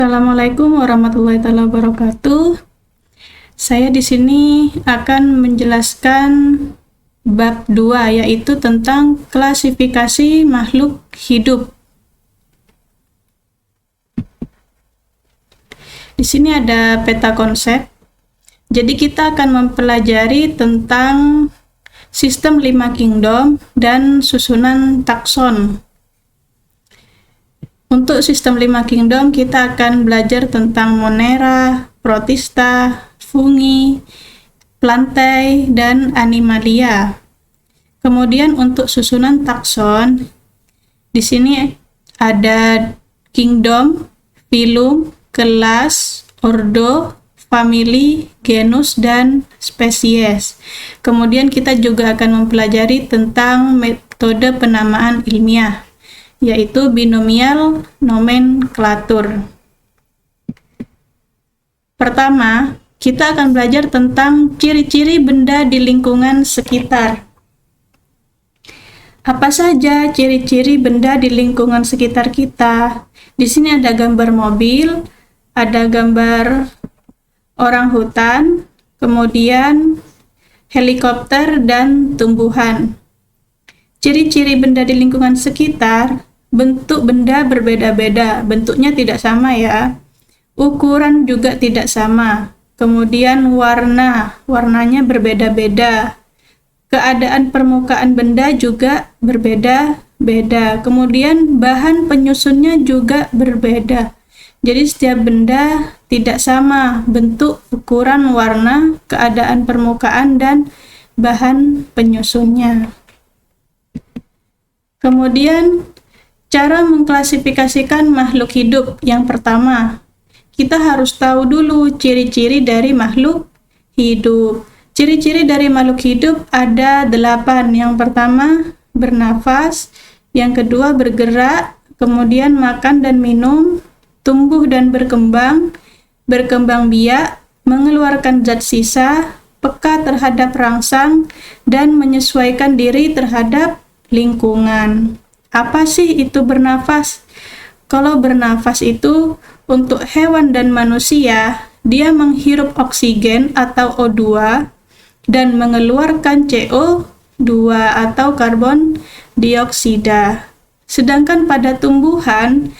Assalamualaikum warahmatullahi wabarakatuh. Saya di sini akan menjelaskan bab 2, yaitu tentang klasifikasi makhluk hidup. Di sini ada peta konsep. Jadi kita akan mempelajari tentang sistem 5 kingdom dan susunan takson. Untuk sistem 5 kingdom, kita akan belajar tentang Monera, Protista, Fungi, Plantae, dan Animalia. Kemudian untuk susunan takson, di sini ada kingdom, phylum, kelas, ordo, family, genus, dan spesies. Kemudian kita juga akan mempelajari tentang metode penamaan ilmiah, yaitu binomial nomenklatur. Pertama, kita akan belajar tentang ciri-ciri benda di lingkungan sekitar. Apa saja ciri-ciri benda di lingkungan sekitar kita? Di sini ada gambar mobil, ada gambar orang hutan, kemudian helikopter, dan tumbuhan. Ciri-ciri benda di lingkungan sekitar. Bentuk benda berbeda-beda, bentuknya tidak sama ya. Ukuran juga tidak sama. Kemudian warnanya berbeda-beda. Keadaan permukaan benda juga berbeda-beda. Kemudian bahan penyusunnya juga berbeda. Jadi setiap benda tidak sama bentuk, ukuran, warna, keadaan permukaan, dan bahan penyusunnya. Kemudian cara mengklasifikasikan makhluk hidup. Yang pertama, kita harus tahu dulu ciri-ciri dari makhluk hidup. Ciri-ciri dari makhluk hidup ada 8. Yang pertama, bernafas. Yang kedua, bergerak. Kemudian makan dan minum, tumbuh dan berkembang biak, mengeluarkan zat sisa, peka terhadap rangsang, dan menyesuaikan diri terhadap lingkungan. Apa sih itu bernafas? Kalau bernafas itu untuk hewan dan manusia, dia menghirup oksigen atau O2 dan mengeluarkan CO2 atau karbon dioksida. Sedangkan pada tumbuhan,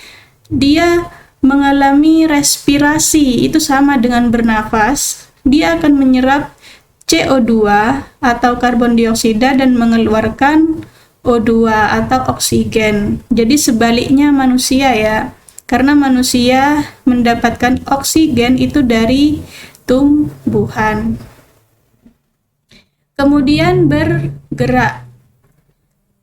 dia mengalami respirasi, itu sama dengan bernafas. Dia akan menyerap CO2 atau karbon dioksida dan mengeluarkan O2 atau oksigen. Jadi sebaliknya manusia ya. Karena manusia mendapatkan oksigen itu dari tumbuhan. Kemudian bergerak.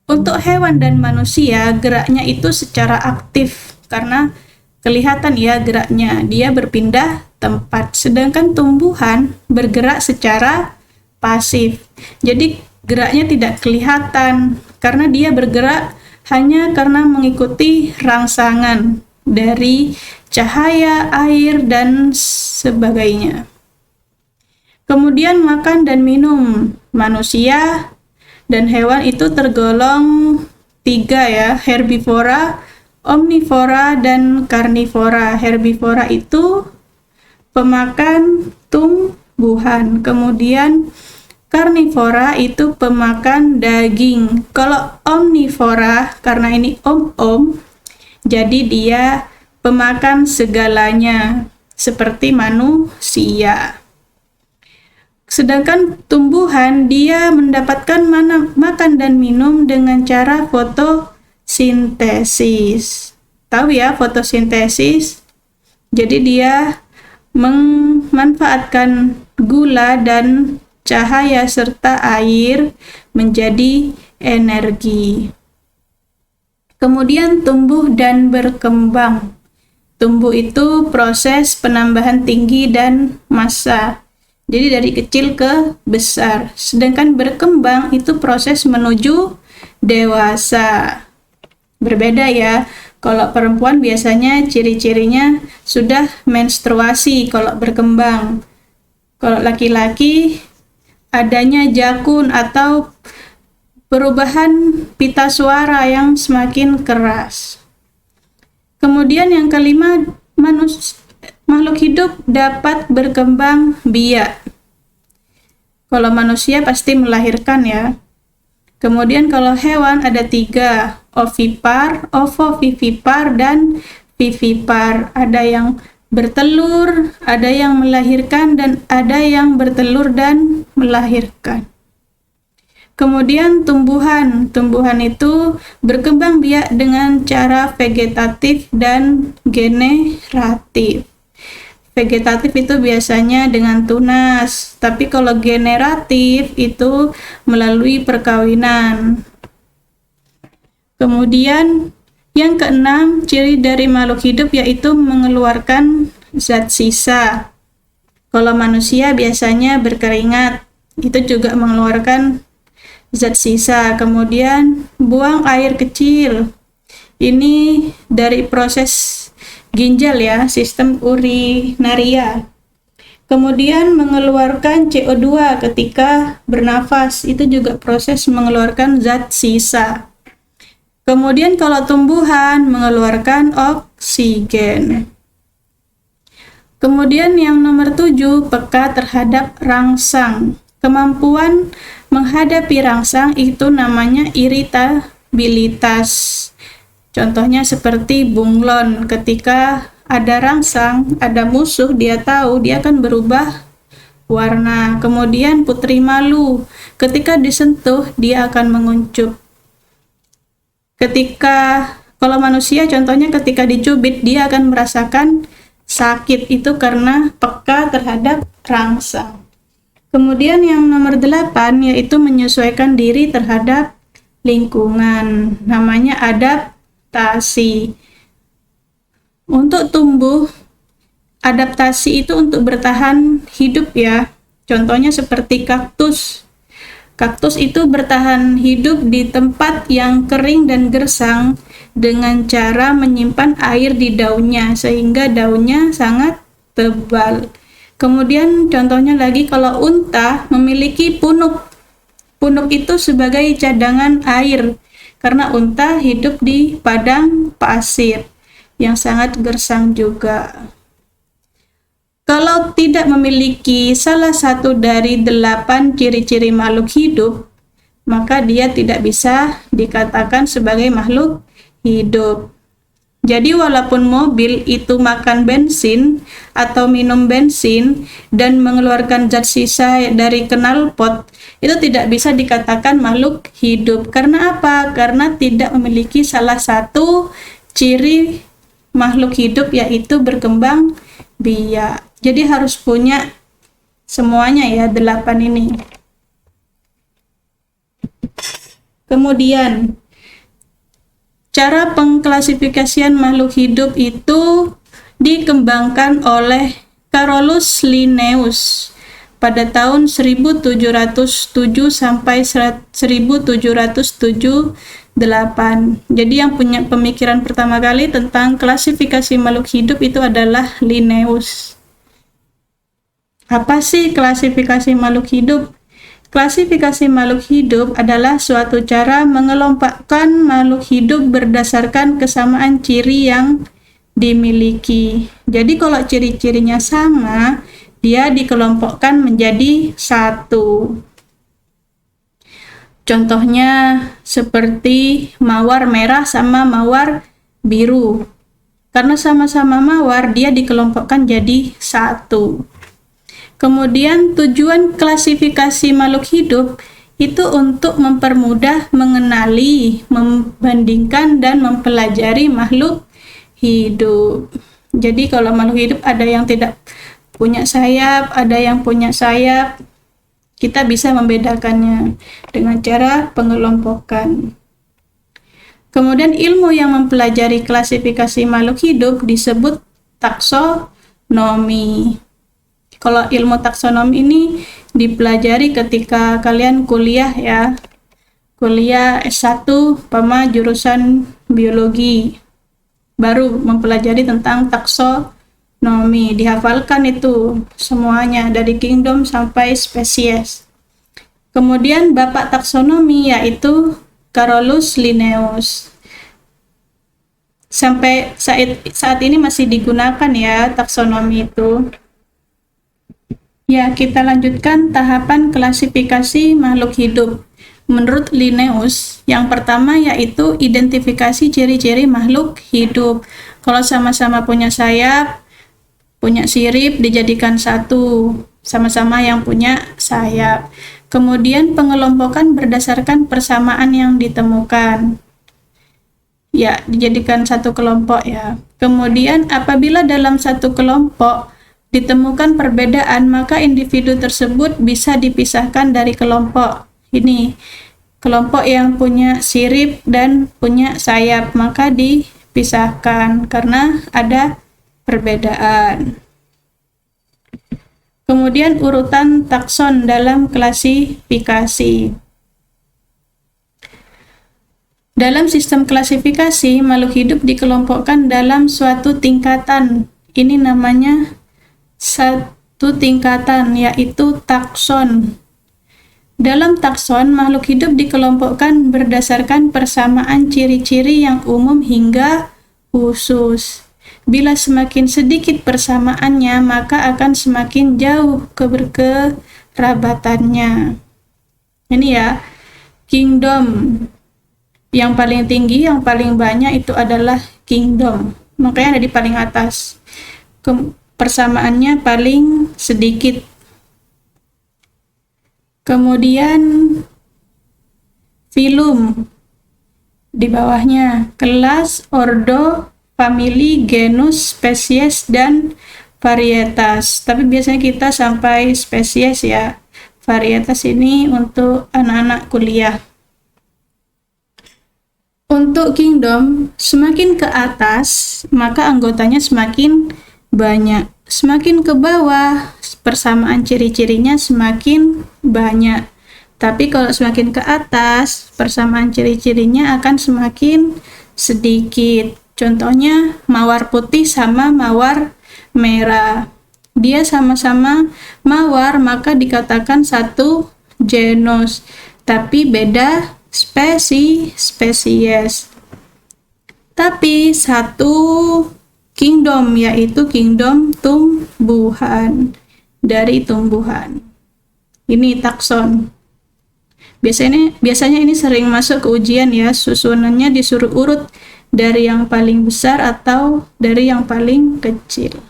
Untuk hewan dan manusia, geraknya itu secara aktif karena kelihatan ya geraknya. Dia berpindah tempat. Sedangkan tumbuhan bergerak secara pasif. Jadi geraknya tidak kelihatan karena dia bergerak hanya karena mengikuti rangsangan dari cahaya, air, dan sebagainya. Kemudian makan dan minum. Manusia dan hewan itu tergolong 3 ya, herbivora, omnivora, dan karnivora. Herbivora itu pemakan tumbuhan. Kemudian karnivora itu pemakan daging. Kalau omnivora, karena ini om-om, jadi dia pemakan segalanya, seperti manusia. Sedangkan tumbuhan, dia mendapatkan makan dan minum dengan cara fotosintesis. Tahu ya fotosintesis? Jadi dia memanfaatkan gula dan cahaya serta air menjadi energi. Kemudian tumbuh dan berkembang. Tumbuh itu proses penambahan tinggi dan massa. Jadi dari kecil ke besar. Sedangkan berkembang itu proses menuju dewasa. Berbeda ya. Kalau perempuan biasanya ciri-cirinya sudah menstruasi kalau berkembang. Kalau laki-laki adanya jakun atau perubahan pita suara yang semakin keras. Kemudian yang kelima, makhluk hidup dapat berkembang biak. Kalau manusia pasti melahirkan ya. Kemudian kalau hewan ada 3, ovipar, ovovivipar, dan vivipar. Ada yang bertelur, ada yang melahirkan, dan ada yang bertelur dan melahirkan. Kemudian tumbuhan. Tumbuhan itu berkembang biak dengan cara vegetatif dan generatif. Vegetatif itu biasanya dengan tunas, tapi kalau generatif itu melalui perkawinan. Kemudian yang keenam, ciri dari makhluk hidup yaitu mengeluarkan zat sisa. Kalau manusia biasanya berkeringat, itu juga mengeluarkan zat sisa. Kemudian buang air kecil. Ini dari proses ginjal ya, sistem urinaria. Kemudian mengeluarkan CO2 ketika bernafas, itu juga proses mengeluarkan zat sisa. Kemudian kalau tumbuhan mengeluarkan oksigen. Kemudian yang nomor 7, peka terhadap rangsang. Kemampuan menghadapi rangsang itu namanya iritabilitas. Contohnya seperti bunglon, ketika ada rangsang, ada musuh, dia tahu dia akan berubah warna. Kemudian putri malu, ketika disentuh dia akan menguncup. Kalau manusia contohnya ketika dicubit dia akan merasakan sakit, itu karena peka terhadap rangsang. Kemudian yang nomor 8 yaitu menyesuaikan diri terhadap lingkungan, namanya adaptasi. Untuk tumbuh, adaptasi itu untuk bertahan hidup ya. Contohnya seperti kaktus. Kaktus itu bertahan hidup di tempat yang kering dan gersang dengan cara menyimpan air di daunnya sehingga daunnya sangat tebal. Kemudian contohnya lagi kalau unta memiliki punuk. Punuk itu sebagai cadangan air karena unta hidup di padang pasir yang sangat gersang juga. Kalau tidak memiliki salah satu dari 8 ciri-ciri makhluk hidup, maka dia tidak bisa dikatakan sebagai makhluk hidup. Jadi walaupun mobil itu makan bensin atau minum bensin dan mengeluarkan zat sisa dari knalpot, itu tidak bisa dikatakan makhluk hidup. Karena apa? Karena tidak memiliki salah satu ciri makhluk hidup yaitu berkembang biak. Jadi harus punya semuanya ya, 8 ini. Kemudian cara pengklasifikasian makhluk hidup itu dikembangkan oleh Carolus Linnaeus pada tahun 1707 sampai 1778. Jadi yang punya pemikiran pertama kali tentang klasifikasi makhluk hidup itu adalah Linnaeus. Apa sih klasifikasi makhluk hidup? Klasifikasi makhluk hidup adalah suatu cara mengelompokkan makhluk hidup berdasarkan kesamaan ciri yang dimiliki. Jadi kalau ciri-cirinya sama, dia dikelompokkan menjadi satu. Contohnya seperti mawar merah sama mawar biru. Karena sama-sama mawar, dia dikelompokkan jadi satu. Kemudian tujuan klasifikasi makhluk hidup itu untuk mempermudah mengenali, membandingkan, dan mempelajari makhluk hidup. Jadi kalau makhluk hidup ada yang tidak punya sayap, ada yang punya sayap, kita bisa membedakannya dengan cara pengelompokan. Kemudian ilmu yang mempelajari klasifikasi makhluk hidup disebut taksonomi. Kalau ilmu taksonomi ini dipelajari ketika kalian kuliah ya. Kuliah S1 jurusan biologi. Baru mempelajari tentang taksonomi. Dihafalkan itu semuanya dari kingdom sampai spesies. Kemudian bapak taksonomi yaitu Carolus Linnaeus. Sampai saat ini masih digunakan ya taksonomi itu. Ya, kita lanjutkan tahapan klasifikasi makhluk hidup. Menurut Linnaeus, yang pertama yaitu identifikasi ciri-ciri makhluk hidup. Kalau sama-sama punya sayap, punya sirip, dijadikan satu, sama-sama yang punya sayap. Kemudian pengelompokan berdasarkan persamaan yang ditemukan. Ya, dijadikan satu kelompok ya. Kemudian apabila dalam satu kelompok ditemukan perbedaan, maka individu tersebut bisa dipisahkan dari kelompok ini. Kelompok yang punya sirip dan punya sayap, maka dipisahkan karena ada perbedaan. Kemudian urutan takson dalam klasifikasi. Dalam sistem klasifikasi, makhluk hidup dikelompokkan dalam suatu tingkatan. Ini namanya satu tingkatan, yaitu takson. Dalam takson, makhluk hidup dikelompokkan berdasarkan persamaan ciri-ciri yang umum hingga khusus. Bila semakin sedikit persamaannya, maka akan semakin jauh keberkerabatannya. Ini ya, kingdom. Yang paling tinggi, yang paling banyak itu adalah kingdom. Makanya ada di paling atas. Persamaannya paling sedikit. Kemudian filum. Di bawahnya kelas, ordo, famili, genus, spesies, dan varietas. Tapi biasanya kita sampai spesies ya. Varietas ini untuk anak-anak kuliah. Untuk kingdom, semakin ke atas, maka anggotanya semakin banyak. Semakin ke bawah, persamaan ciri-cirinya semakin banyak. Tapi kalau semakin ke atas, persamaan ciri-cirinya akan semakin sedikit. Contohnya, mawar putih sama mawar merah. Dia sama-sama mawar, maka dikatakan satu genus. Tapi beda spesies. Tapi satu kingdom, yaitu kingdom tumbuhan, dari tumbuhan. Ini takson. Biasanya ini sering masuk ke ujian ya, susunannya disuruh urut dari yang paling besar atau dari yang paling kecil.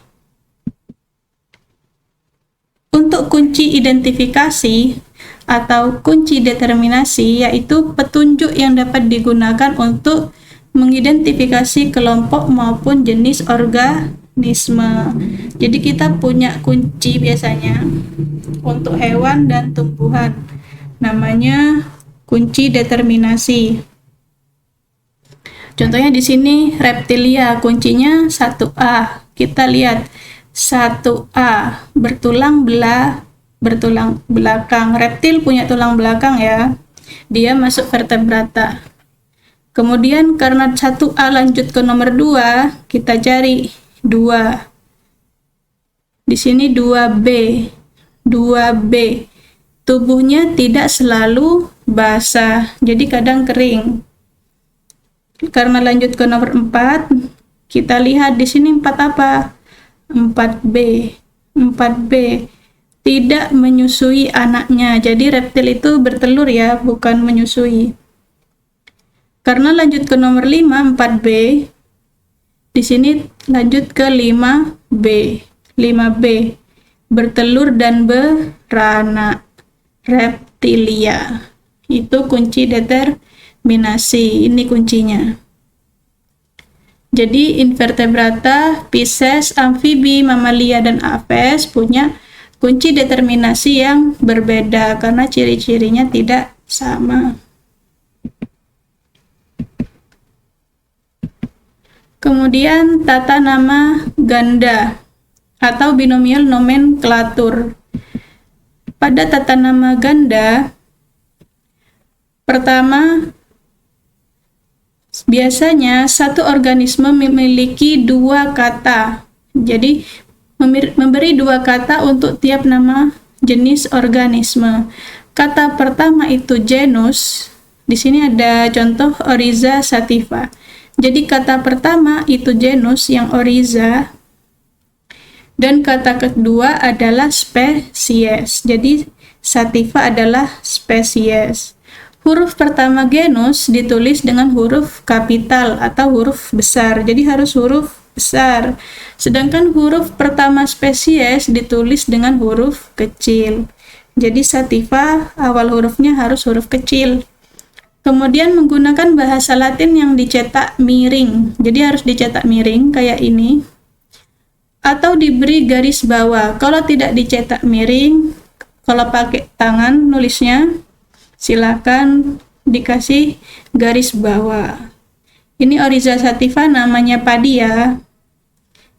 Untuk kunci identifikasi atau kunci determinasi, yaitu petunjuk yang dapat digunakan untuk mengidentifikasi kelompok maupun jenis organisme. Jadi kita punya kunci biasanya untuk hewan dan tumbuhan. Namanya kunci determinasi. Contohnya di sini reptilia, kuncinya 1A. Kita lihat 1A bertulang belakang. Reptil punya tulang belakang ya. Dia masuk vertebrata. Kemudian karena 1A lanjut ke nomor 2, kita cari 2. Di sini 2B. 2B. Tubuhnya tidak selalu basah, jadi kadang kering. Karena lanjut ke nomor 4, kita lihat di sini 4 apa? 4B. 4B. Tidak menyusui anaknya. Jadi reptil itu bertelur ya, bukan menyusui. Karena lanjut ke nomor 5, 4B. Di sini lanjut ke 5B. 5B. Bertelur dan beranak. Reptilia. Itu kunci determinasi. Ini kuncinya. Jadi invertebrata, Pisces, amfibi, mamalia, dan aves punya kunci determinasi yang berbeda karena ciri-cirinya tidak sama. Kemudian tata nama ganda atau binomial nomenklatur. Pada tata nama ganda, pertama, biasanya satu organisme memiliki 2 kata. Jadi memberi 2 kata untuk tiap nama jenis organisme. Kata pertama itu genus. Di sini ada contoh Oryza sativa. Jadi kata pertama itu genus yang Oryza, dan kata kedua adalah spesies. Jadi Sativa adalah spesies. Huruf pertama genus ditulis dengan huruf kapital atau huruf besar. Jadi harus huruf besar. Sedangkan huruf pertama spesies ditulis dengan huruf kecil. Jadi Sativa awal hurufnya harus huruf kecil. Kemudian menggunakan bahasa Latin yang dicetak miring. Jadi harus dicetak miring kayak ini. Atau diberi garis bawah. Kalau tidak dicetak miring, kalau pakai tangan nulisnya, silakan dikasih garis bawah. Ini Oryza sativa namanya padi ya.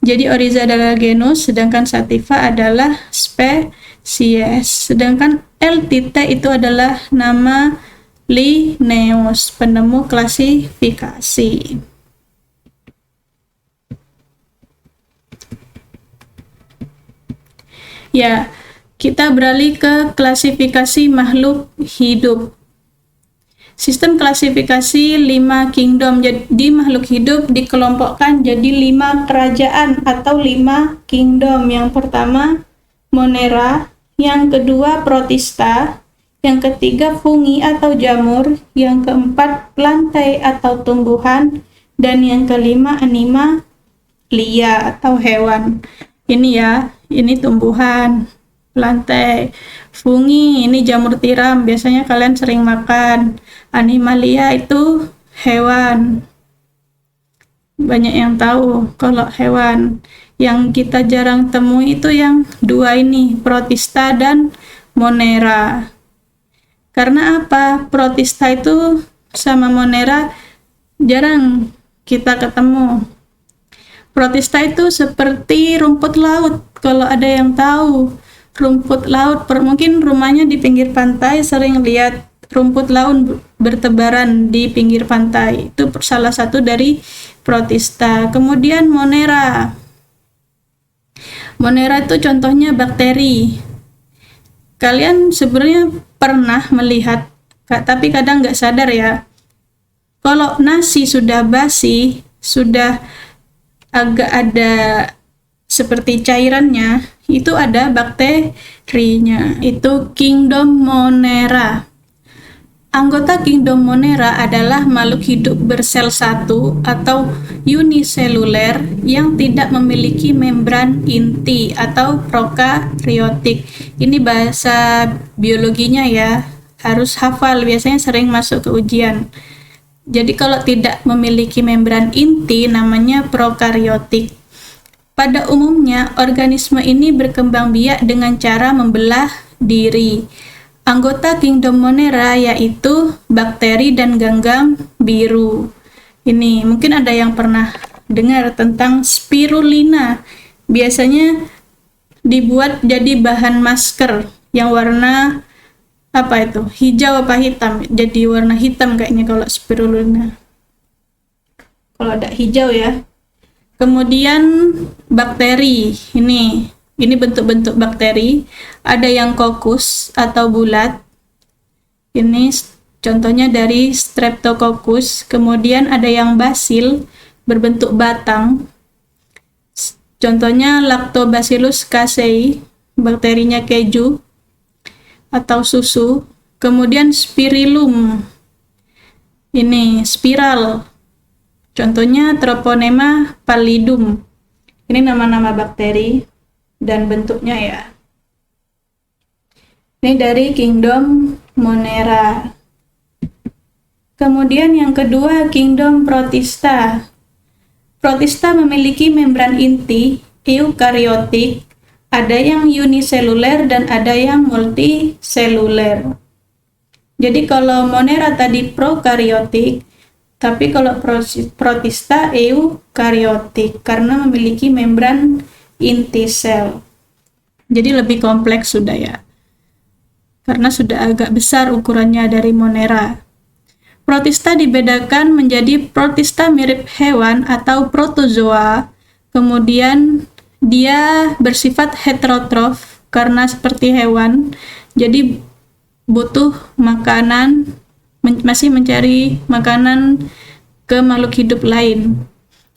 Jadi Oryza adalah genus, sedangkan sativa adalah spesies. Sedangkan L. itu adalah nama Linnaeus, penemu klasifikasi. Ya, kita beralih ke klasifikasi makhluk hidup. Sistem klasifikasi 5 kingdom. Jadi makhluk hidup dikelompokkan jadi 5 kerajaan atau 5 kingdom. Yang pertama Monera, yang kedua Protista, yang ketiga fungi atau jamur, yang keempat plantae atau tumbuhan, dan yang kelima animalia atau hewan. Ini ya, ini tumbuhan, plantae. Fungi ini jamur tiram, biasanya kalian sering makan. Animalia itu hewan. Banyak yang tahu kalau hewan. Yang kita jarang temui itu yang dua ini, Protista dan Monera. Karena apa? Protista itu sama Monera jarang kita ketemu. Protista itu seperti rumput laut. Kalau ada yang tahu rumput laut, mungkin rumahnya di pinggir pantai sering lihat rumput laut bertebaran di pinggir pantai. Itu salah satu dari Protista. Kemudian Monera. Monera itu contohnya bakteri. Kalian sebenarnya pernah melihat, tapi kadang nggak sadar ya. Kalau nasi sudah basi, sudah agak ada seperti cairannya, itu ada bakterinya. Itu kingdom Monera. Anggota kingdom Monera adalah makhluk hidup bersel satu atau uniseluler yang tidak memiliki membran inti atau prokariotik. Ini bahasa biologinya ya, harus hafal, biasanya sering masuk ke ujian. Jadi kalau tidak memiliki membran inti namanya prokariotik. Pada umumnya organisme ini berkembang biak dengan cara membelah diri. Anggota kingdom Monera yaitu bakteri dan ganggang biru. Ini mungkin ada yang pernah dengar tentang spirulina. Biasanya dibuat jadi bahan masker yang warna apa itu? Hijau apa hitam? Jadi warna hitam kayaknya kalau spirulina. Kalau ada hijau ya. Kemudian bakteri. Ini bentuk-bentuk bakteri. Ada yang kokus atau bulat. Ini contohnya dari Streptococcus. Kemudian ada yang basil berbentuk batang. Contohnya Lactobacillus casei, bakterinya keju atau susu. Kemudian Spirillum. Ini spiral. Contohnya Troponema pallidum. Ini nama-nama bakteri dan bentuknya ya. Ini dari kingdom Monera. Kemudian yang kedua kingdom Protista. Protista memiliki membran inti eukariotik, ada yang uniseluler dan ada yang multiseluler. Jadi kalau Monera tadi prokariotik, tapi kalau Protista eukariotik karena memiliki membran inti sel. Jadi lebih kompleks sudah ya. Karena sudah agak besar ukurannya dari Monera. Protista dibedakan menjadi protista mirip hewan atau protozoa. Kemudian dia bersifat heterotrof karena seperti hewan. Jadi butuh makanan, masih mencari makanan ke makhluk hidup lain.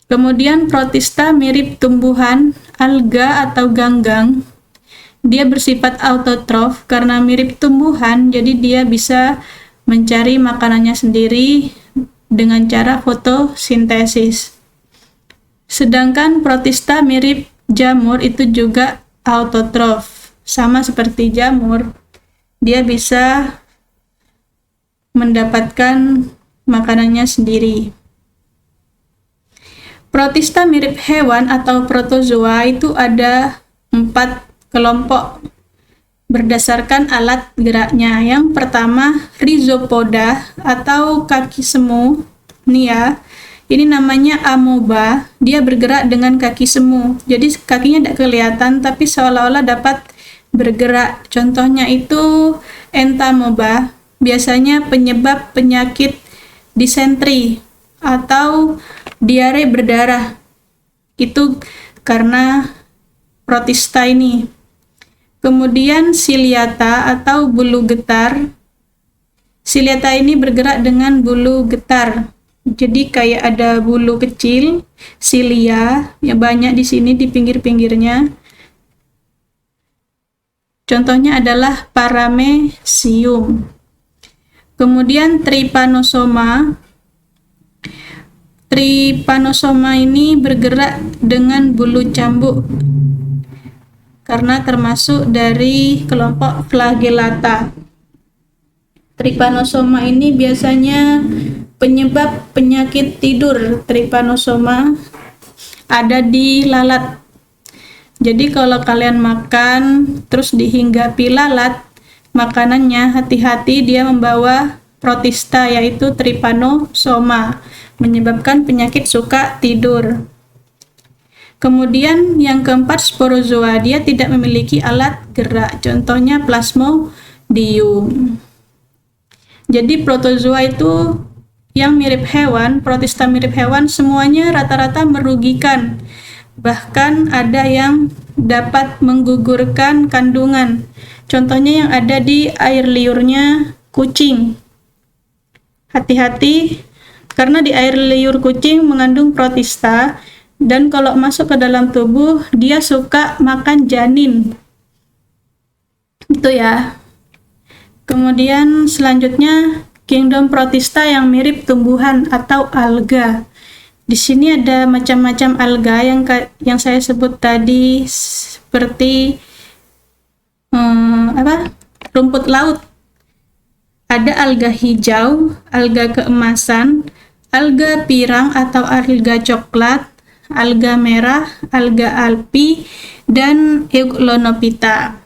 Kemudian protista mirip tumbuhan, alga atau ganggang. Dia bersifat autotrof karena mirip tumbuhan, jadi dia bisa mencari makanannya sendiri dengan cara fotosintesis. Sedangkan protista mirip jamur itu juga autotrof, sama seperti jamur. Dia bisa mendapatkan makanannya sendiri. Protista mirip hewan atau protozoa itu ada 4 kelompok berdasarkan alat geraknya. Yang pertama, rhizopoda atau kaki semu. Nia, ini namanya amoeba. Dia bergerak dengan kaki semu. Jadi kakinya tidak kelihatan tapi seolah-olah dapat bergerak. Contohnya itu entamoeba. Biasanya penyebab penyakit disentri atau diare berdarah. Itu karena protista ini. Kemudian ciliata atau bulu getar. Ciliata ini bergerak dengan bulu getar. Jadi kayak ada bulu kecil, cilia, yang banyak di sini di pinggir-pinggirnya. Contohnya adalah paramecium. Kemudian trypanosoma. Trypanosoma ini bergerak dengan bulu cambuk karena termasuk dari kelompok flagellata. Trypanosoma ini biasanya penyebab penyakit tidur. Trypanosoma ada di lalat. Jadi kalau kalian makan terus dihinggapi lalat, makanannya hati-hati dia membawa protista yaitu trypanosoma, menyebabkan penyakit suka tidur. Kemudian yang keempat, sporozoa. Dia tidak memiliki alat gerak. Contohnya plasmodium. Jadi protozoa itu yang mirip hewan, protista mirip hewan, semuanya rata-rata merugikan. Bahkan ada yang dapat menggugurkan kandungan. Contohnya yang ada di air liurnya kucing. Hati-hati karena di air liur kucing mengandung protista dan kalau masuk ke dalam tubuh dia suka makan janin. Itu ya. Kemudian selanjutnya kingdom protista yang mirip tumbuhan atau alga. Di sini ada macam-macam alga yang saya sebut tadi seperti rumput laut. Ada alga hijau, alga keemasan, alga pirang atau alga coklat, alga merah, alga alpi, dan Euglonophita.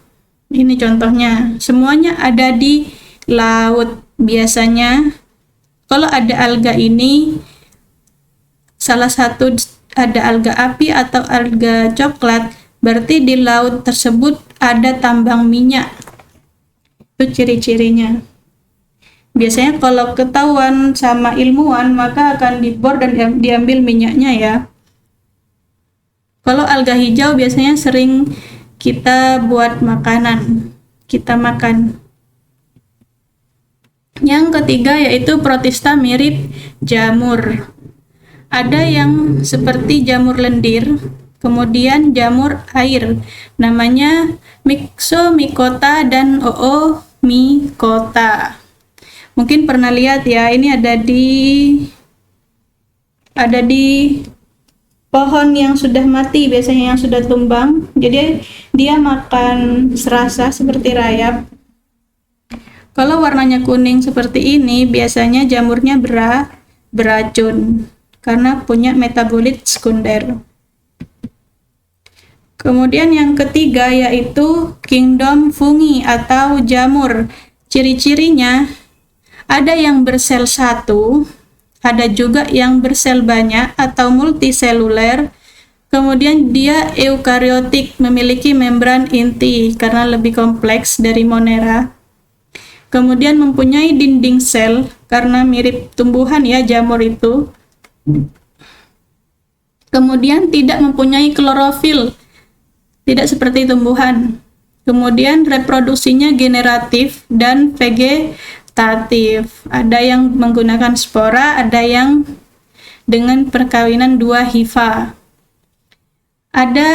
Ini contohnya. Semuanya ada di laut. Biasanya kalau ada alga ini, salah satu ada alga api atau alga coklat, berarti di laut tersebut ada tambang minyak. Itu ciri-cirinya. Biasanya kalau ketahuan sama ilmuwan maka akan dibor dan diambil minyaknya ya. Kalau alga hijau biasanya sering kita buat makanan, kita makan. Yang ketiga yaitu protista mirip jamur. Ada yang seperti jamur lendir, kemudian jamur air, namanya Myxomycota dan Oomycota. Mungkin pernah lihat ya, ini ada di pohon yang sudah mati, biasanya yang sudah tumbang. Jadi dia makan serasa seperti rayap. Kalau warnanya kuning seperti ini, biasanya jamurnya beracun karena punya metabolit sekunder. Kemudian yang ketiga yaitu kingdom fungi atau jamur. Ciri-cirinya ada yang bersel satu, ada juga yang bersel banyak atau multiseluler. Kemudian dia eukariotik, memiliki membran inti karena lebih kompleks dari Monera. Kemudian mempunyai dinding sel karena mirip tumbuhan ya jamur itu. Kemudian tidak mempunyai klorofil, tidak seperti tumbuhan. Kemudian reproduksinya generatif dan vegetatif. Ada yang menggunakan spora, ada yang dengan perkawinan dua hifa. Ada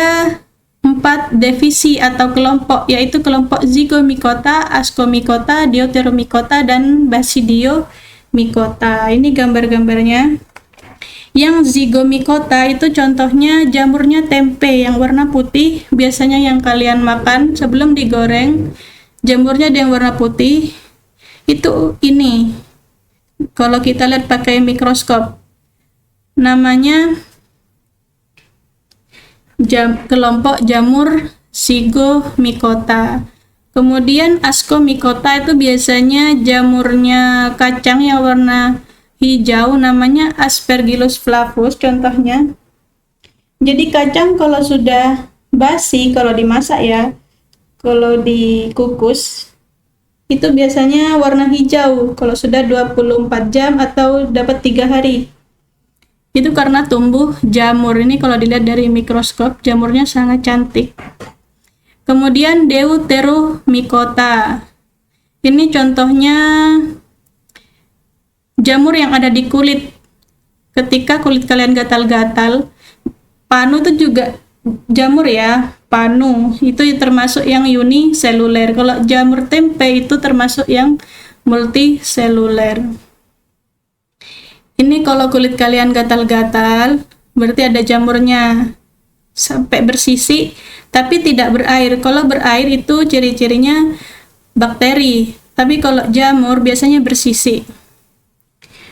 4 divisi atau kelompok, yaitu kelompok zygomicota, ascomicota, deuteromicota, dan basidiomicota. Ini gambar-gambarnya. Yang zygomicota itu contohnya jamurnya tempe yang warna putih, biasanya yang kalian makan sebelum digoreng. Jamurnya ada yang warna putih. Itu ini. Kalau kita lihat pakai mikroskop, namanya kelompok jamur zygomicota. Kemudian ascomicota itu biasanya jamurnya kacang yang warna hijau, namanya Aspergillus flavus contohnya. Jadi kacang kalau sudah basi, kalau dimasak ya, kalau dikukus itu biasanya warna hijau kalau sudah 24 jam atau dapat 3 hari. Itu karena tumbuh jamur. Ini kalau dilihat dari mikroskop, jamurnya sangat cantik. Kemudian deuteromicota. Ini contohnya jamur yang ada di kulit. Ketika kulit kalian gatal-gatal, panu itu juga jamur ya, panu. Itu termasuk yang uniseluler. Kalau jamur tempe itu termasuk yang multiseluler. Ini kalau kulit kalian gatal-gatal, berarti ada jamurnya sampai bersisi, tapi tidak berair. Kalau berair itu ciri-cirinya bakteri, tapi kalau jamur biasanya bersisi.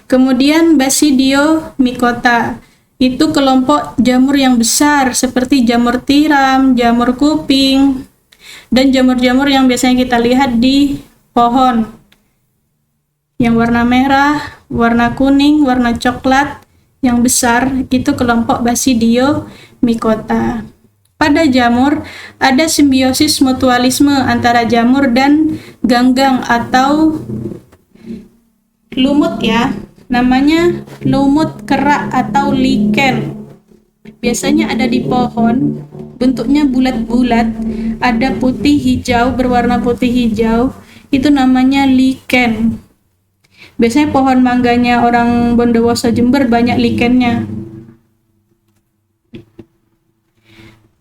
Kemudian basidiomicota, itu kelompok jamur yang besar seperti jamur tiram, jamur kuping, dan jamur-jamur yang biasanya kita lihat di pohon. Yang warna merah, warna kuning, warna coklat, yang besar, itu kelompok basidiomicota. Pada jamur, ada simbiosis mutualisme antara jamur dan ganggang atau lumut ya. Namanya lumut kerak atau lichen. Biasanya ada di pohon, bentuknya bulat-bulat, ada putih hijau, berwarna putih hijau, itu namanya lichen. Biasanya pohon mangganya orang Bondowoso Jember banyak lichennya.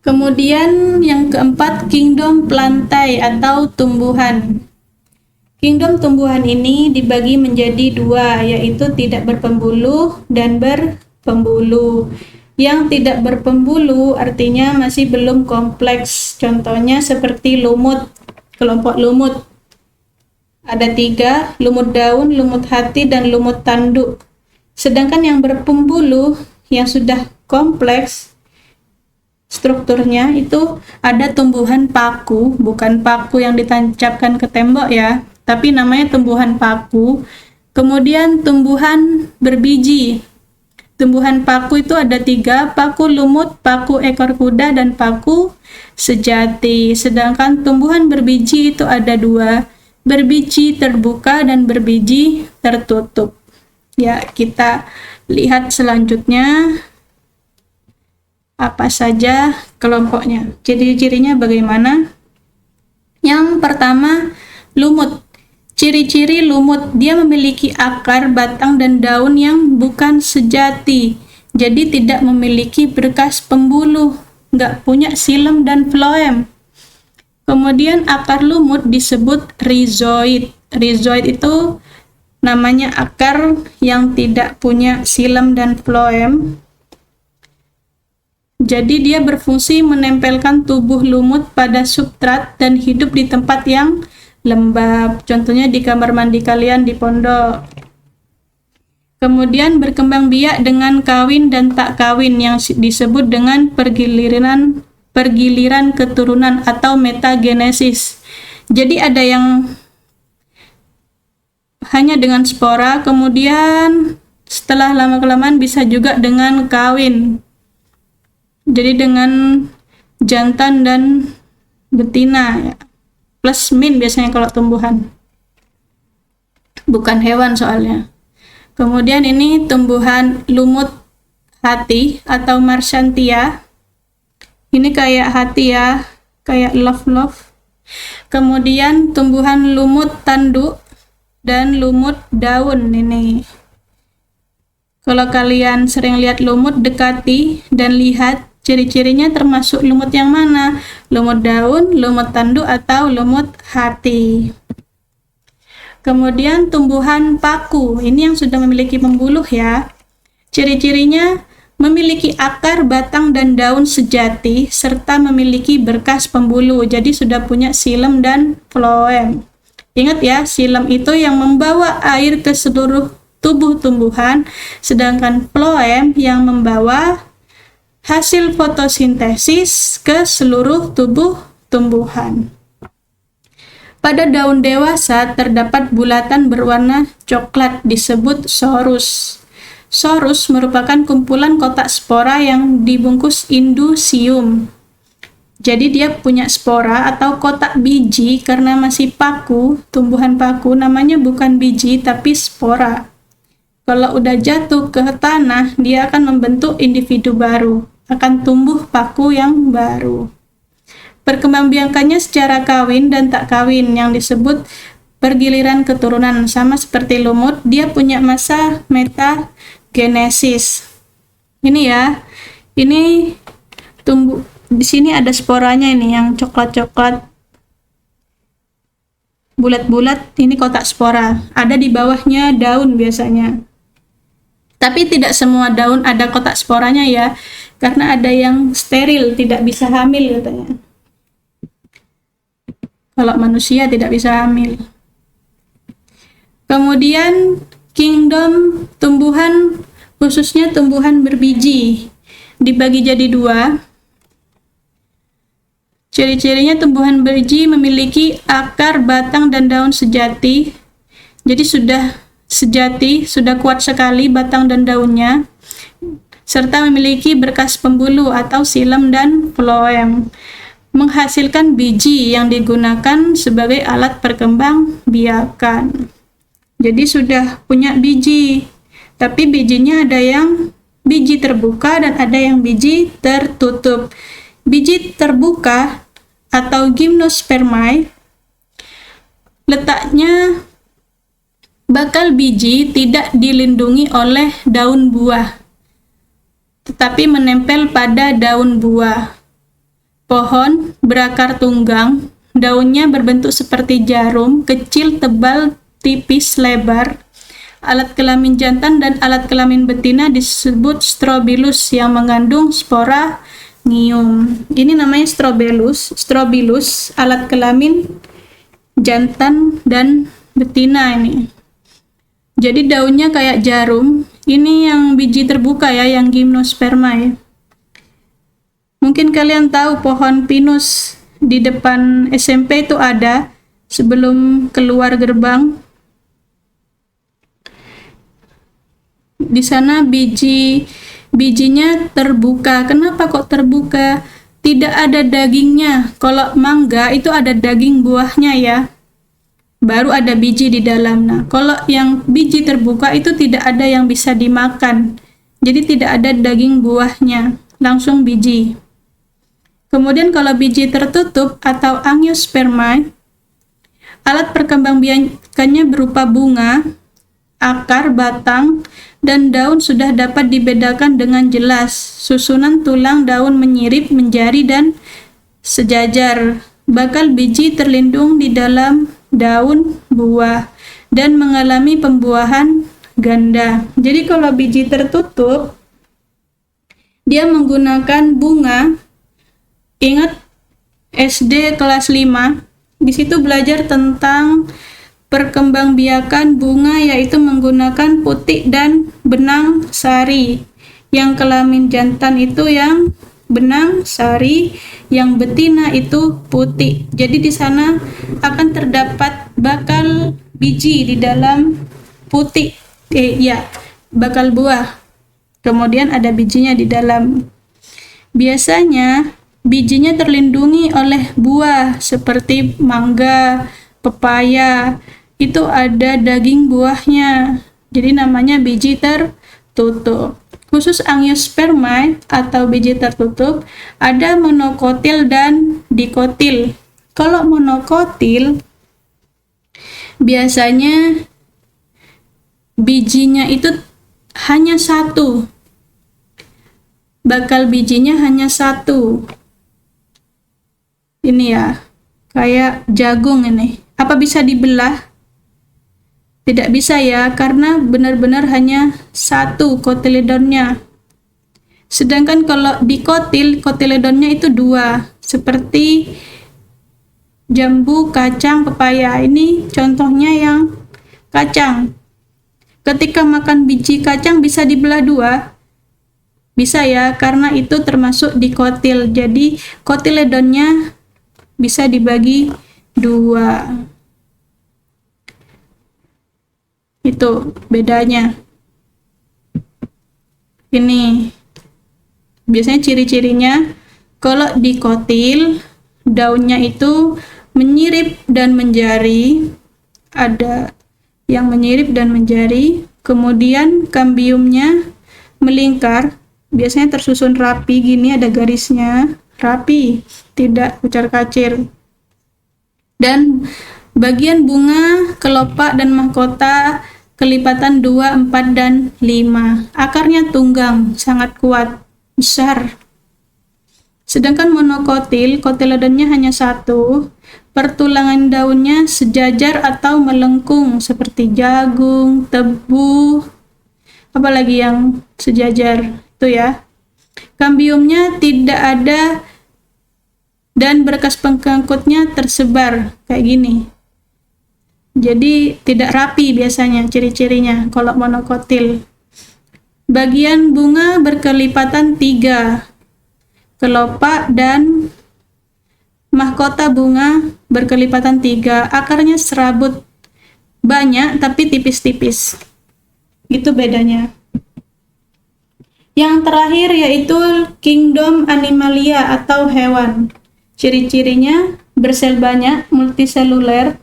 Kemudian yang keempat, kingdom plantae atau tumbuhan. Kingdom tumbuhan ini dibagi menjadi 2, yaitu tidak berpembuluh dan berpembuluh. Yang tidak berpembuluh artinya masih belum kompleks. Contohnya seperti lumut, kelompok lumut. Ada 3, lumut daun, lumut hati, dan lumut tanduk. Sedangkan yang berpembuluh, yang sudah kompleks strukturnya, itu ada tumbuhan paku, bukan paku yang ditancapkan ke tembok ya, tapi namanya tumbuhan paku. Kemudian tumbuhan berbiji. Tumbuhan paku itu ada 3, paku lumut, paku ekor kuda, dan paku sejati. Sedangkan tumbuhan berbiji itu ada 2, berbiji terbuka dan berbiji tertutup. Ya, kita lihat selanjutnya apa saja kelompoknya. Ciri-cirinya bagaimana? Yang pertama, lumut. Ciri-ciri lumut, dia memiliki akar, batang, dan daun yang bukan sejati. Jadi tidak memiliki berkas pembuluh, nggak punya xilem dan floem. Kemudian akar lumut disebut rhizoid. Rhizoid itu namanya akar yang tidak punya xilem dan floem. Jadi dia berfungsi menempelkan tubuh lumut pada substrat dan hidup di tempat yang lembab. Contohnya di kamar mandi kalian di pondok. Kemudian berkembang biak dengan kawin dan tak kawin yang disebut dengan pergiliran keturunan atau metagenesis. Jadi ada yang hanya dengan spora, kemudian setelah lama-kelamaan bisa juga dengan kawin. Jadi dengan jantan dan betina ya. Plus min biasanya kalau tumbuhan. Bukan hewan soalnya. Kemudian ini tumbuhan lumut hati atau marsantia. Ini kayak hati ya, kayak love. Kemudian tumbuhan lumut tanduk dan lumut daun ini. Kalau kalian sering lihat lumut, dekati dan lihat ciri-cirinya termasuk lumut yang mana? Lumut daun, lumut tanduk, atau lumut hati. Kemudian tumbuhan paku, ini yang sudah memiliki pembuluh ya. Ciri-cirinya memiliki akar, batang, dan daun sejati, serta memiliki berkas pembuluh. Jadi sudah punya xilem dan floem. Ingat ya, xilem itu yang membawa air ke seluruh tubuh tumbuhan, sedangkan floem yang membawa hasil fotosintesis ke seluruh tubuh tumbuhan. Pada daun dewasa terdapat bulatan berwarna coklat disebut sorus. Sorus merupakan kumpulan kotak spora yang dibungkus indusium. Jadi dia punya spora atau kotak biji karena masih paku, tumbuhan paku namanya bukan biji tapi spora. Kalau udah jatuh ke tanah, dia akan membentuk individu baru, akan tumbuh paku yang baru. Perkembangbiakannya secara kawin dan tak kawin yang disebut pergiliran keturunan, sama seperti lumut, dia punya masa metagenesis. Ini ya, ini tumbuh di sini ada sporanya ini yang coklat-coklat bulat-bulat, ini kotak spora. Ada di bawahnya daun biasanya. Tapi tidak semua daun ada kotak sporanya ya, karena ada yang steril, tidak bisa hamil katanya. Kalau manusia tidak bisa hamil. Kemudian kingdom tumbuhan, khususnya tumbuhan berbiji, dibagi jadi dua. Ciri-cirinya tumbuhan berbiji memiliki akar, batang, dan daun sejati. Jadi sudah sejati, sudah kuat sekali batang dan daunnya, serta memiliki berkas pembuluh atau xilem dan floem, menghasilkan biji yang digunakan sebagai alat perkembang biakan. Jadi sudah punya biji, tapi bijinya ada yang biji terbuka dan ada yang biji tertutup. Biji terbuka atau gymnospermae, letaknya bakal biji tidak dilindungi oleh daun buah, tetapi menempel pada daun buah. Pohon berakar tunggang, daunnya berbentuk seperti jarum, kecil, tebal, tipis, lebar. Alat kelamin jantan dan alat kelamin betina disebut strobilus yang mengandung spora ngium. Ini namanya strobilus, alat kelamin jantan dan betina ini. Jadi daunnya kayak jarum. Ini yang biji terbuka ya, yang gymnospermae. Mungkin kalian tahu pohon pinus di depan SMP itu ada sebelum keluar gerbang. Di sana bijinya terbuka. Kenapa kok terbuka? Tidak ada dagingnya. Kalau mangga itu ada daging buahnya ya, baru ada biji di dalam. Nah, kalau yang biji terbuka itu tidak ada yang bisa dimakan. Jadi tidak ada daging buahnya, langsung biji. Kemudian kalau biji tertutup atau angiospermae, alat perkembangbiakannya berupa bunga, akar, batang, dan daun sudah dapat dibedakan dengan jelas. Susunan tulang daun menyirip, menjari, dan sejajar. Bakal biji terlindung di dalam daun buah dan mengalami pembuahan ganda. Jadi kalau biji tertutup, dia menggunakan bunga. Ingat SD kelas 5, di situ belajar tentang perkembangbiakan bunga, yaitu menggunakan putik dan benang sari. Yang kelamin jantan itu yang benang sari, yang betina itu putik. Jadi di sana akan terdapat bakal biji di dalam putik, bakal buah. Kemudian ada bijinya di dalam. Biasanya bijinya terlindungi oleh buah seperti mangga, pepaya. Itu ada daging buahnya. Jadi namanya biji tertutup. Khusus angiospermae atau biji tertutup, ada monokotil dan dikotil. Kalau monokotil, biasanya bijinya itu hanya satu. Bakal bijinya hanya satu. Ini ya, kayak jagung ini. Apa bisa dibelah? Tidak bisa ya, karena benar-benar hanya satu kotiledonnya. Sedangkan kalau dikotil, kotiledonnya itu dua. Seperti jambu, kacang, pepaya. Ini contohnya yang kacang. Ketika makan biji kacang bisa dibelah dua. Bisa ya, karena itu termasuk dikotil. Jadi kotiledonnya bisa dibagi dua. Itu bedanya. Ini biasanya ciri-cirinya kalau dikotil, daunnya itu menyirip dan menjari. Ada yang menyirip dan menjari. Kemudian kambiumnya melingkar, biasanya tersusun rapi gini, ada garisnya, rapi, tidak kucar-kacir. Dan bagian bunga, kelopak dan mahkota kelipatan 2, 4, dan 5. Akarnya tunggang, sangat kuat, besar. Sedangkan monokotil, kotiledonnya hanya satu. Pertulangan daunnya sejajar atau melengkung seperti jagung, tebu, apalagi yang sejajar itu ya. Kambiumnya tidak ada dan berkas pengangkutnya tersebar kayak gini. Jadi tidak rapi biasanya ciri-cirinya kalau monokotil. Bagian bunga berkelipatan 3. Kelopak dan mahkota bunga berkelipatan 3. Akarnya serabut banyak tapi tipis-tipis. Itu bedanya. Yang terakhir yaitu kingdom animalia atau hewan. Ciri-cirinya bersel banyak, multiseluler,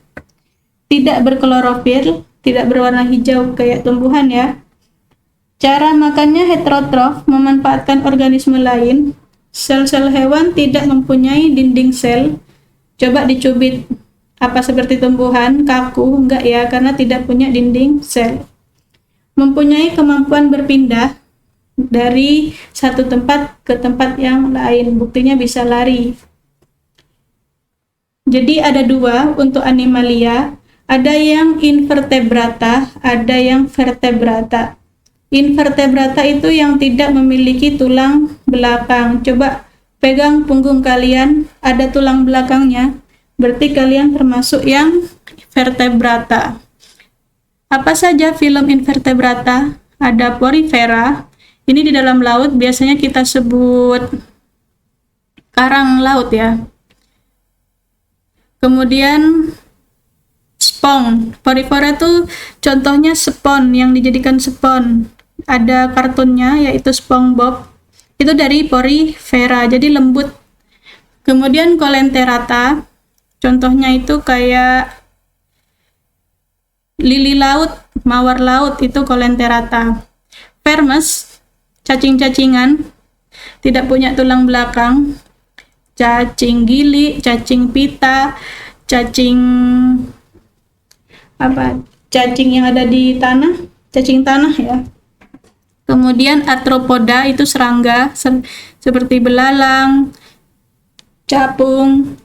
tidak berklorofil, tidak berwarna hijau kayak tumbuhan ya. Cara makannya heterotrof, memanfaatkan organisme lain. Sel-sel hewan tidak mempunyai dinding sel. Coba dicubit. Apa seperti tumbuhan, kaku? Enggak ya, karena tidak punya dinding sel. Mempunyai kemampuan berpindah dari satu tempat ke tempat yang lain. Buktinya bisa lari. Jadi ada dua untuk animalia. Ada yang invertebrata, ada yang vertebrata. Invertebrata itu yang tidak memiliki tulang belakang. Coba pegang punggung kalian, ada tulang belakangnya. Berarti kalian termasuk yang vertebrata. Apa saja film invertebrata? Ada porifera. Ini di dalam laut biasanya kita sebut karang laut ya. Kemudian spong. Porifera itu contohnya spon yang dijadikan spon. Ada kartunnya yaitu SpongeBob. Itu dari porifera, jadi lembut. Kemudian colenterata. Contohnya itu kayak lili laut, mawar laut, itu colenterata. Vermes, cacing-cacingan, tidak punya tulang belakang. Cacing gili, cacing pita, cacing cacing yang ada di tanah, cacing tanah ya. Kemudian arthropoda itu serangga seperti belalang, capung,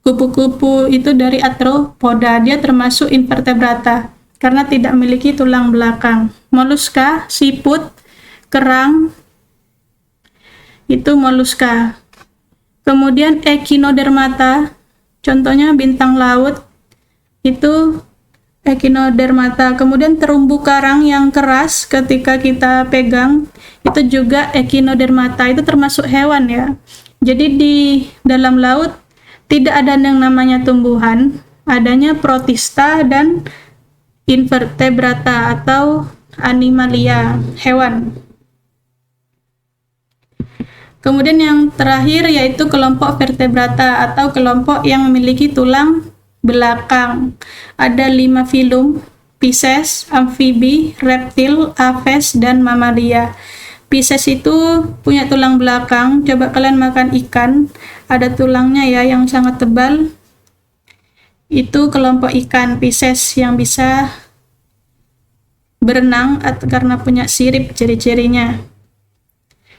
kupu-kupu, itu dari arthropoda. Dia termasuk invertebrata karena tidak memiliki tulang belakang. Moluska, siput, kerang, itu moluska. Kemudian echinodermata, contohnya bintang laut, itu echinodermata. Kemudian terumbu karang yang keras ketika kita pegang, itu juga echinodermata. Itu termasuk hewan ya. Jadi di dalam laut tidak ada yang namanya tumbuhan, adanya protista dan invertebrata atau animalia, hewan. Kemudian yang terakhir yaitu kelompok vertebrata atau kelompok yang memiliki tulang belakang. Ada 5 filum: Pisces, amfibi, reptil, aves, dan mamalia. Pisces itu punya tulang belakang. Coba kalian makan ikan, ada tulangnya ya yang sangat tebal. Itu kelompok ikan Pisces yang bisa berenang karena punya sirip ciri-cirinya,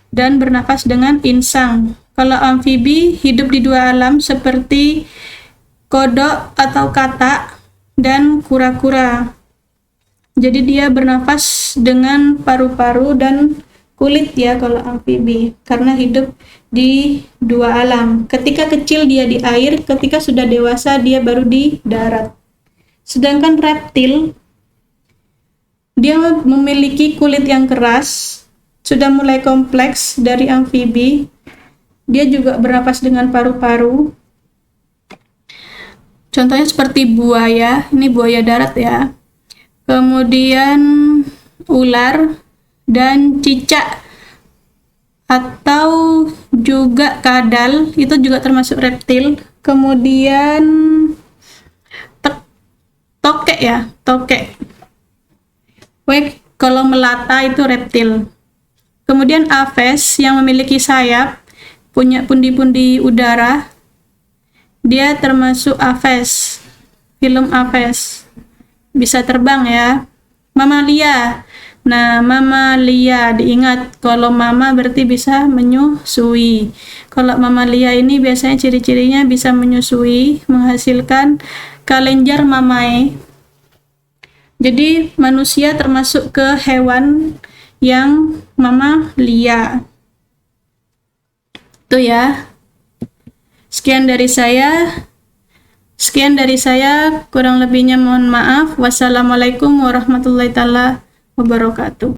dan bernafas dengan insang. Kalau amfibi hidup di dua alam seperti kodok atau katak dan kura-kura. Jadi dia bernafas dengan paru-paru dan kulit ya kalau amfibi, karena hidup di dua alam. Ketika kecil dia di air, ketika sudah dewasa dia baru di darat. Sedangkan reptil, dia memiliki kulit yang keras, sudah mulai kompleks dari amfibi. Dia juga bernafas dengan paru-paru. Contohnya seperti buaya, ini buaya darat ya. Kemudian ular dan cicak atau juga kadal, itu juga termasuk reptil. Kemudian tokek ya, tokek. Kalau melata itu reptil. Kemudian aves yang memiliki sayap, punya pundi-pundi udara, dia termasuk aves, film aves, bisa terbang ya. Mamalia, nah mamalia diingat, kalau mama berarti bisa menyusui. Kalau mamalia ini biasanya ciri-cirinya bisa menyusui, menghasilkan kelenjar mamae. Jadi manusia termasuk ke hewan yang mamalia. Itu ya. Sekian dari saya, kurang lebihnya mohon maaf. Wassalamualaikum warahmatullahi wabarakatuh.